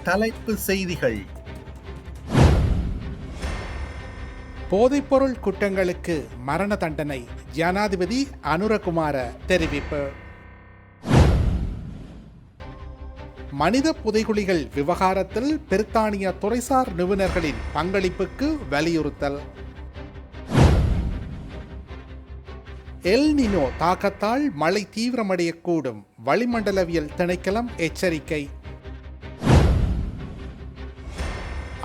தலைப்பு செய்திகள். போதைப்பொருள் குற்றங்களுக்கு மரண தண்டனை, ஜனாதிபதி அனுரகுமார தெரிவிப்பு. மனித புதைகுழிகள் விவகாரத்தில் பிரித்தானிய துறைசார் நிபுணர்களின் பங்களிப்புக்கு வலியுறுத்தல். எல் நினோ தாக்கத்தால் மழை தீவிரமடையக்கூடும், வளிமண்டலவியல் திணைக்களம் எச்சரிக்கை.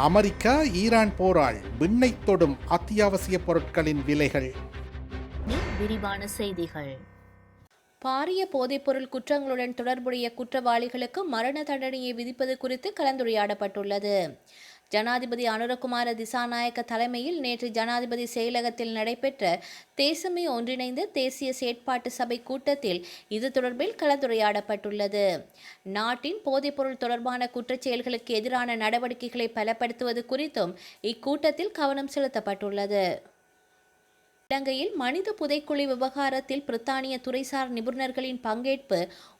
அமெரிக்கா ஈரான் போரால் விண்ணை தொடும் அத்தியாவசிய பொருட்களின் விலைகள். விரிவான செய்திகள். பாரிய போதைப்பொருள் குற்றங்களுடன் தொடர்புடைய குற்றவாளிகளுக்கு மரண தண்டனையை விதிப்பது குறித்து கலந்துரையாடப்பட்டுள்ளது. ஜனாதிபதி அனுரகுமார திசாநாயக்க தலைமையில் நேற்று ஜனாதிபதி செயலகத்தில் நடைபெற்ற தேசமே ஒன்றிணைந்த தேசிய செயற்பாட்டு சபை கூட்டத்தில் இது தொடர்பில் கலந்துரையாடப்பட்டுள்ளது. நாட்டின் போதைப்பொருள் தொடர்பான குற்றச்செயல்களுக்கு எதிரான நடவடிக்கைகளை பலப்படுத்துவது குறித்தும் இக்கூட்டத்தில் கவனம் செலுத்தப்பட்டுள்ளது. இலங்கையில் மனித புதைக்குழி விவகாரத்தில் பிரித்தானிய துறைசார் நிபுணர்களின் பங்கேற்பு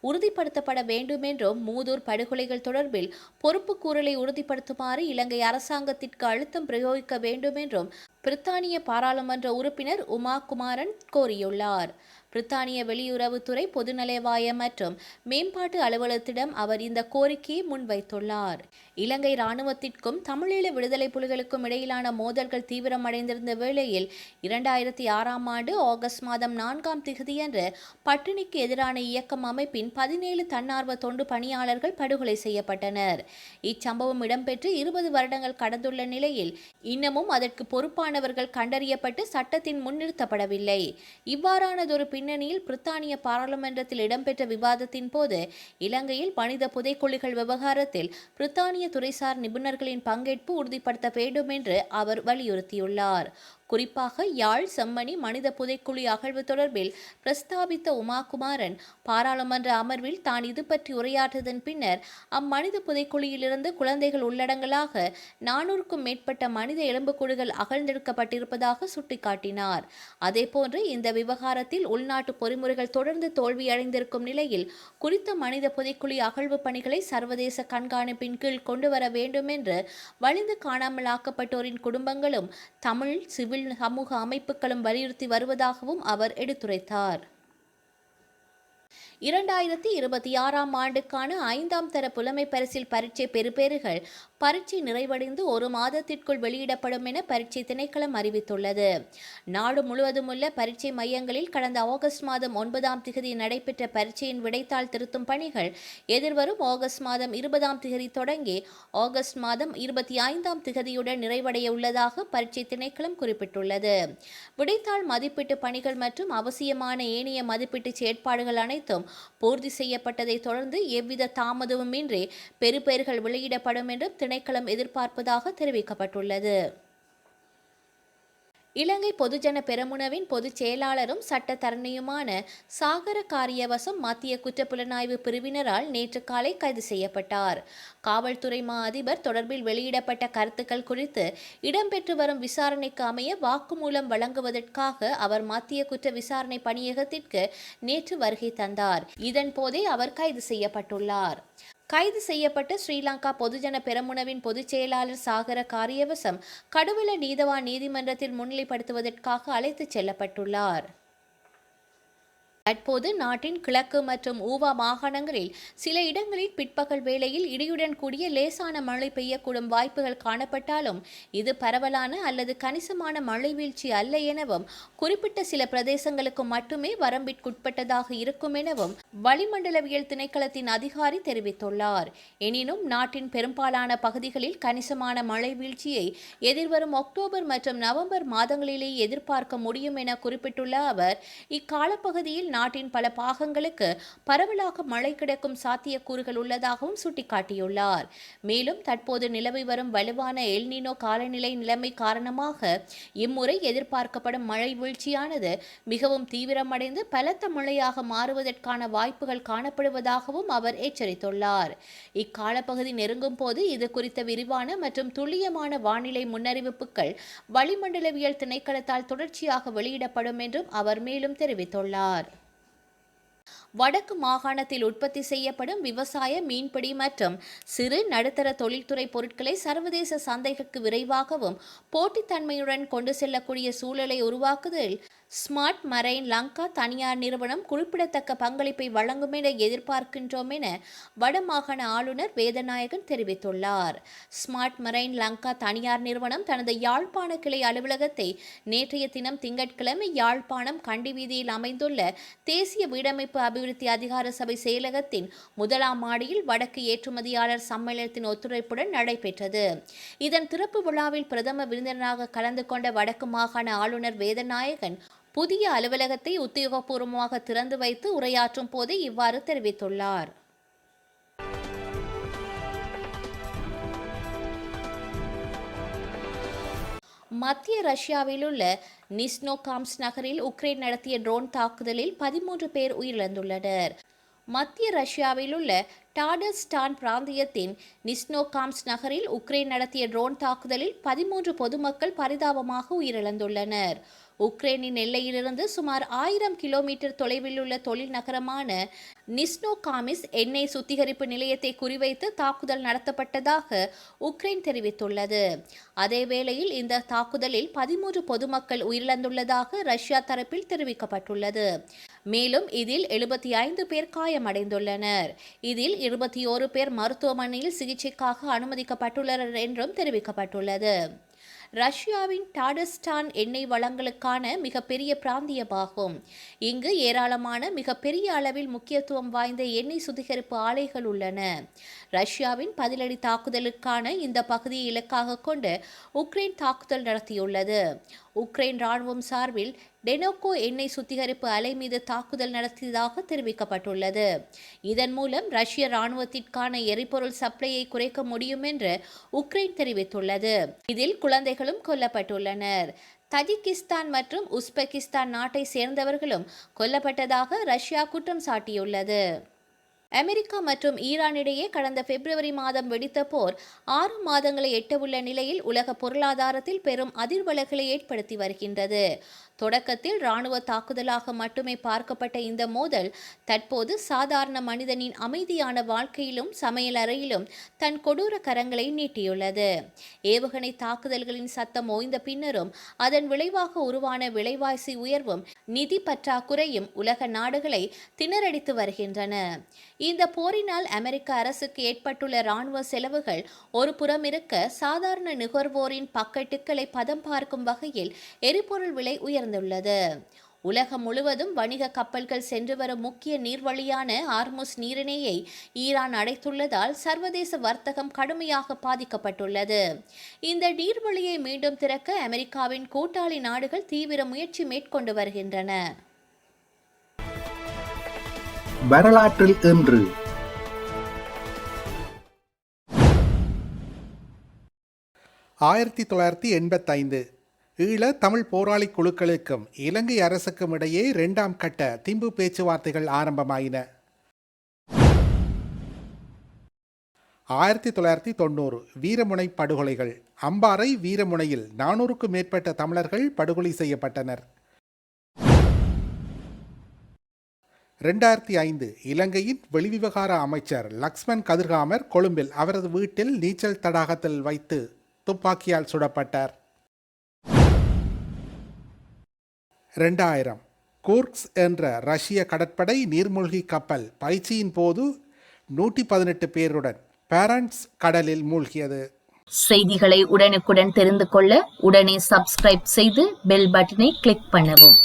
உறுதிப்படுத்தப்பட வேண்டும் என்றும் மூதூர் படுகொலைகள் தொடர்பில் பொறுப்பு கூறலை உறுதிப்படுத்துமாறு இலங்கை அரசாங்கத்திற்கு அழுத்தம் பிரயோகிக்க வேண்டும் என்றும் பிரித்தானிய பாராளுமன்ற உறுப்பினர் உமா குமாரன் கோரியுள்ளார். பிரித்தானிய வெளியுறவுத்துறை பொதுநலவாய மற்றும் மேம்பாட்டு அலுவலகத்திடம் அவர் இந்த கோரிக்கையை முன்வைத்துள்ளார். இலங்கை இராணுவத்திற்கும் தமிழீழ விடுதலை புலிகளுக்கும் இடையிலான மோதல்கள் தீவிரமடைந்திருந்த வேளையில் 2006ஆம் ஆண்டு ஆகஸ்ட் மாதம் 4ஆம் திகதியன்று பட்டினிக்கு எதிரான இயக்கம் அமைப்பின் 17 தன்னார்வ தொண்டு பணியாளர்கள் படுகொலை செய்யப்பட்டனர். இச்சம்பவம் இடம்பெற்று 20 வருடங்கள் கடந்துள்ள நிலையில் இன்னமும் அதற்கு பொறுப்பானவர்கள் கண்டறியப்பட்டு சட்டத்தின் முன்னிறுத்தப்படவில்லை. இவ்வாறானதொரு பின்னணியில் பிரித்தானிய பாராளுமன்றத்தில் இடம்பெற்ற விவாதத்தின் போது இலங்கையில் மனித புதைக்குழிகள் விவகாரத்தில் பிரித்தானிய துறைசார் நிபுணர்களின் பங்கேற்பு உறுதிப்படுத்த வேண்டும் என்று அவர் வலியுறுத்தியுள்ளார். குறிப்பாக யாழ் செம்மணி மனித புதைக்குழி அகழ்வு தொடர்பில் பிரஸ்தாபித்த உமாகுமாரன் பாராளுமன்ற அமர்வில் தான் இது பற்றி உரையாற்றியதன் பின்னர் அம்மனித புதைக்குழியிலிருந்து குழந்தைகள் உள்ளடங்கலாக 400க்கும் மேற்பட்ட மனித எலும்புக்கூடுகள் அகழ்ந்தெடுக்கப்பட்டிருப்பதாக சுட்டிக்காட்டினார். அதேபோன்று இந்த விவகாரத்தில் உள்நாட்டு பொறிமுறைகள் தொடர்ந்து தோல்வியடைந்திருக்கும் நிலையில் குறித்த மனித புதைக்குழி அகழ்வு பணிகளை சர்வதேச கண்காணிப்பின் கீழ் கொண்டுவர வேண்டும் என்று வலிந்து காணாமல் ஆக்கப்பட்டோரின் குடும்பங்களும் தமிழ் சிவில் சமூக அமைப்புகளும் வலியுறுத்தி வருவதாகவும் அவர் எடுத்துரைத்தார். 2026ஆம் ஆண்டுக்கான 5ஆம் தர புலமை பரிசில் பரீட்சை பெறுபேறுகள் பரீட்சை நிறைவடைந்து 1 மாதத்திற்குள் வெளியிடப்படும் என பரீட்சை திணைக்களம் அறிவித்துள்ளது. நாடு முழுவதும் உள்ள பரீட்சை மையங்களில் கடந்த ஆகஸ்ட் மாதம் 9ஆம் திகதி நடைபெற்ற பரீட்சையின் விடைத்தாள் திருத்தும் பணிகள் எதிர்வரும் ஆகஸ்ட் மாதம் 20ஆம் திகதி தொடங்கி ஆகஸ்ட் மாதம் 25ஆம் திகதியுடன் நிறைவடைய உள்ளதாக பரீட்சை திணைக்களம் குறிப்பிட்டுள்ளது. விடைத்தாள் மதிப்பீட்டு பணிகள் மற்றும் அவசியமான ஏனைய மதிப்பீட்டு செயற்பாடுகள் அனைத்தும் பூர்த்தி செய்யப்பட்டதை தொடர்ந்து எவ்வித தாமதமுமின்றி பெறுபேறுகள் வெளியிடப்படும் என்றும் திணைக்களம் எதிர்பார்ப்பதாக தெரிவிக்கப்பட்டுள்ளது. இலங்கை பொதுஜன பெரமுனவின் பொதுச் செயலாளரும் சட்டத்தரணியுமான சாகர காரியவசம் மத்திய குற்றப்புலனாய்வு பிரிவினரால் நேற்று காலை கைது செய்யப்பட்டார். காவல்துறை மா அதிபர் தொடர்பில் வெளியிடப்பட்ட கருத்துக்கள் குறித்து இடம்பெற்று வரும் விசாரணைக்கு அமைய வாக்குமூலம் வழங்குவதற்காக அவர் மத்திய குற்ற விசாரணை பணியகத்திற்கு நேற்று வருகை தந்தார். இதன் போதே அவர் கைது செய்யப்பட்டுள்ளார். கைது செய்யப்பட்ட ஸ்ரீலங்கா பொதுஜன பெரமுனவின் பொதுச் செயலாளர் சாகர காரியவசம் கடுவல நீதவான் நீதிமன்றத்தில் முன்னிலைப்படுத்துவதற்காக அழைத்துச் செல்லப்பட்டுள்ளார். தற்போது நாட்டின் கிழக்கு மற்றும் ஊவா மாகாணங்களில் சில இடங்களில் பிற்பகல் வேளையில் இடியுடன் கூடிய லேசான மழை பெய்யக்கூடும் வாய்ப்புகள் காணப்பட்டாலும் இது பரவலான அல்லது கணிசமான மழை வீழ்ச்சி அல்ல எனவும் குறிப்பிட்ட சில பிரதேசங்களுக்கு மட்டுமே வரம்பிற்குட்பட்டதாக இருக்கும் எனவும் வளிமண்டலவியல் திணைக்களத்தின் அதிகாரி தெரிவித்துள்ளார். எனினும் நாட்டின் பெரும்பாலான பகுதிகளில் கணிசமான மழை வீழ்ச்சியை எதிர்வரும் அக்டோபர் மற்றும் நவம்பர் மாதங்களிலேயே எதிர்பார்க்க முடியும் என குறிப்பிட்டுள்ள அவர் இக்காலப்பகுதியில் நாட்டின் பல பாகங்களுக்கு பரவலாக மழை கிடைக்கும் சாத்தியக்கூறுகள் உள்ளதாகவும் சுட்டிக்காட்டியுள்ளார். மேலும் தற்போது நிலவி வரும் வலுவான எல் நீனோ காலநிலை நிலைமை காரணமாக இம்முறை எதிர்பார்க்கப்படும் மழை வீழ்ச்சியானது மிகவும் தீவிரமடைந்து பலத்த மழையாக மாறுவதற்கான வாய்ப்புகள் காணப்படுவதாகவும் அவர் எச்சரித்துள்ளார். இக்காலப்பகுதி நெருங்கும் போது இது குறித்த விரிவான மற்றும் துல்லியமான வானிலை முன்னறிவிப்புகள் வளிமண்டலவியல் திணைக்களத்தால் தொடர்ச்சியாக வெளியிடப்படும் என்றும் அவர் மேலும் தெரிவித்துள்ளார். வடக்கு மாகாணத்தில் உற்பத்தி செய்யப்படும் விவசாய, மீன்பிடி மற்றும் சிறு நடுத்தர தொழில்துறை பொருட்களை சர்வதேச சந்தைகளுக்கு விரைவாகவும் போட்டித்தன்மையுடன் கொண்டு செல்லக்கூடிய சூழலை உருவாக்குதல் ஸ்மார்ட் மரைன் லங்கா தனியார் நிறுவனம் குறிப்பிடத்தக்க பங்களிப்பை வழங்கும் என எதிர்பார்க்கின்றோம் என வடமாகாண ஆளுநர் வேதநாயகன் தெரிவித்துள்ளார். ஸ்மார்ட் மரைன் லங்கா தனியார் நிறுவனம் தனது யாழ்ப்பாண கிளை அலுவலகத்தை நேற்றைய தினம் திங்கட்கிழமை யாழ்ப்பாணம் கண்டி வீதியில் அமைந்துள்ள தேசிய வீடமைப்பு அபிவிருத்தி அதிகார சபை செயலகத்தின் 1ஆம் மாடியில் வடக்கு ஏற்றுமதியாளர் சம்மேளனத்தின் ஒத்துழைப்புடன் நடைபெற்றது. இதன் திறப்பு விழாவில் பிரதம விருந்தினராக கலந்து கொண்ட வடக்கு மாகாண ஆளுநர் வேதநாயகன் புதிய அலுவலகத்தை உத்தியோகபூர்வமாக திறந்து வைத்து உரையாற்றும் போதே இவ்வாறு தெரிவித்துள்ளார். மத்திய ரஷ்யாவில் உள்ள நிஸ்னோகாம்ஸ் நகரில் உக்ரைன் நடத்திய ட்ரோன் தாக்குதலில் 13 பேர் உயிரிழந்துள்ளனர். மத்திய ரஷ்யாவில் உள்ள டாடர்ஸ்டான் பிராந்தியத்தின் நிஸ்னோகாம்ஸ் நகரில் உக்ரைன் நடத்திய ட்ரோன் தாக்குதலில் 13 பொதுமக்கள் பரிதாபமாக உயிரிழந்துள்ளனர். உக்ரைனின் எல்லையிலிருந்து சுமார் 1000 கிலோமீட்டர் தொலைவில் உள்ள தொழில் நகரமான நிஸ்னோகாமிஸ் எண்ணெய் சுத்திகரிப்பு நிலையத்தை குறிவைத்து தாக்குதல் நடத்தப்பட்டதாக உக்ரைன் தெரிவித்துள்ளது. அதேவேளையில் இந்த தாக்குதலில் 13 பொதுமக்கள் உயிரிழந்துள்ளதாக ரஷ்யா தரப்பில் தெரிவிக்கப்பட்டுள்ளது. மேலும் இதில் 75 பேர் காயமடைந்துள்ளனர். இதில் 21 பேர் மருத்துவமனையில் சிகிச்சைக்காக அனுமதிக்கப்பட்டுள்ளனர் என்றும் தெரிவிக்கப்பட்டுள்ளது. ரஷ்யாவின் டாடர்ஸ்டான் எண்ணெய் வளங்களுக்கான மிகப்பெரிய பிராந்தியமாகும். இங்கு ஏராளமான மிகப்பெரிய அளவில் முக்கியத்துவம் வாய்ந்த எண்ணெய் சுத்திகரிப்பு ஆலைகள் உள்ளன. ரஷ்யாவின் பதிலடி தாக்குதலுக்கான இந்த பகுதியை இலக்காக கொண்டு உக்ரைன் தாக்குதல் நடத்தியுள்ளது. உக்ரைன் ராணுவம் சார்பில் டெனோகோ எண்ணெய் சுத்திகரிப்பு ஆலை மீது தாக்குதல் நடத்தியதாக தெரிவிக்கப்பட்டுள்ளது. இதன் மூலம் ரஷ்ய ராணுவத்திற்கான எரிபொருள் சப்ளையை குறைக்க முடியும் என்று உக்ரைன் தெரிவித்துள்ளது. இதில் குழந்தைகளும் கொல்லப்பட்டுள்ளனர். தஜிகிஸ்தான் மற்றும் உஸ்பெகிஸ்தான் நாட்டை சேர்ந்தவர்களும் கொல்லப்பட்டதாக ரஷ்யா குற்றம் சாட்டியுள்ளது. அமெரிக்கா மற்றும் ஈரான் இடையே கடந்த பிப்ரவரி மாதம் வெடித்த போர் 6 மாதங்களை எட்டவுள்ள நிலையில் உலக பொருளாதாரத்தில் பெரும் அதிர்வலைகளை ஏற்படுத்தி வருகின்றது. தொடக்கத்தில் இராணுவ தாக்குதலாக மட்டுமே பார்க்கப்பட்ட இந்த மோதல் தற்போது சாதாரண மனிதனின் அமைதியான வாழ்க்கையிலும் சமையல் அறையிலும் தன் கொடூர கரங்களை நீட்டியுள்ளது. ஏவுகணை தாக்குதல்களின் சத்தம் ஓய்ந்த பின்னரும் அதன் விளைவாக உருவான விலைவாசி உயர்வும் நிதி பற்றாக்குறையும் உலக நாடுகளை திணறடித்து வருகின்றன. இந்த போரினால் அமெரிக்க அரசுக்கு ஏற்பட்டுள்ள இராணுவ செலவுகள் ஒரு புறம் இருக்க, சாதாரண நுகர்வோரின் பக்கெட்டுக்களை பதம் பார்க்கும் வகையில் எரிபொருள் விலை உயர்ந்துள்ளது. உலகம் முழுவதும் வணிக கப்பல்கள் சென்று வரும் முக்கிய நீர்வழியான ஹார்முஸ் நீரிணையை ஈரான் அடைத்துள்ளதால் சர்வதேச வர்த்தகம் கடுமையாக பாதிக்கப்பட்டுள்ளது. இந்த நீர்வழியை மீண்டும் திறக்க அமெரிக்காவின் கூட்டாளி நாடுகள் தீவிர முயற்சி மேற்கொண்டு வருகின்றன. வரலாற்றில் இன்று 1985 ஈழ தமிழ் போராளி குழுக்களுக்கும் இலங்கை அரசுக்கும் இடையே 2ஆம் கட்ட திம்பு பேச்சுவார்த்தைகள் ஆரம்பமாயின. 1990 வீரமுனை படுகொலைகள். அம்பாறை வீரமுனையில் 400க்கும் மேற்பட்ட தமிழர்கள் படுகொலை செய்யப்பட்டனர். 2005 இலங்கையின் வெளிவிவகார அமைச்சர் லக்ஷ்மன் கதிர்காமர் கொழும்பில் அவரது வீட்டில் நீச்சல் தடாகத்தில் வைத்து துப்பாக்கியால் சுடப்பட்டார். 2000 கூர்க்ஸ் என்ற ரஷ்ய கடற்படை நீர்மூழ்கி கப்பல் பயிற்சியின் போது 118 பேருடன் பேரண்ட்ஸ் கடலில் மூழ்கியது. செய்திகளை உடனுக்குடன் தெரிந்து கொள்ள உடனே சப்ஸ்கிரைப் செய்து பெல் பட்டனை கிளிக் பண்ணவும்.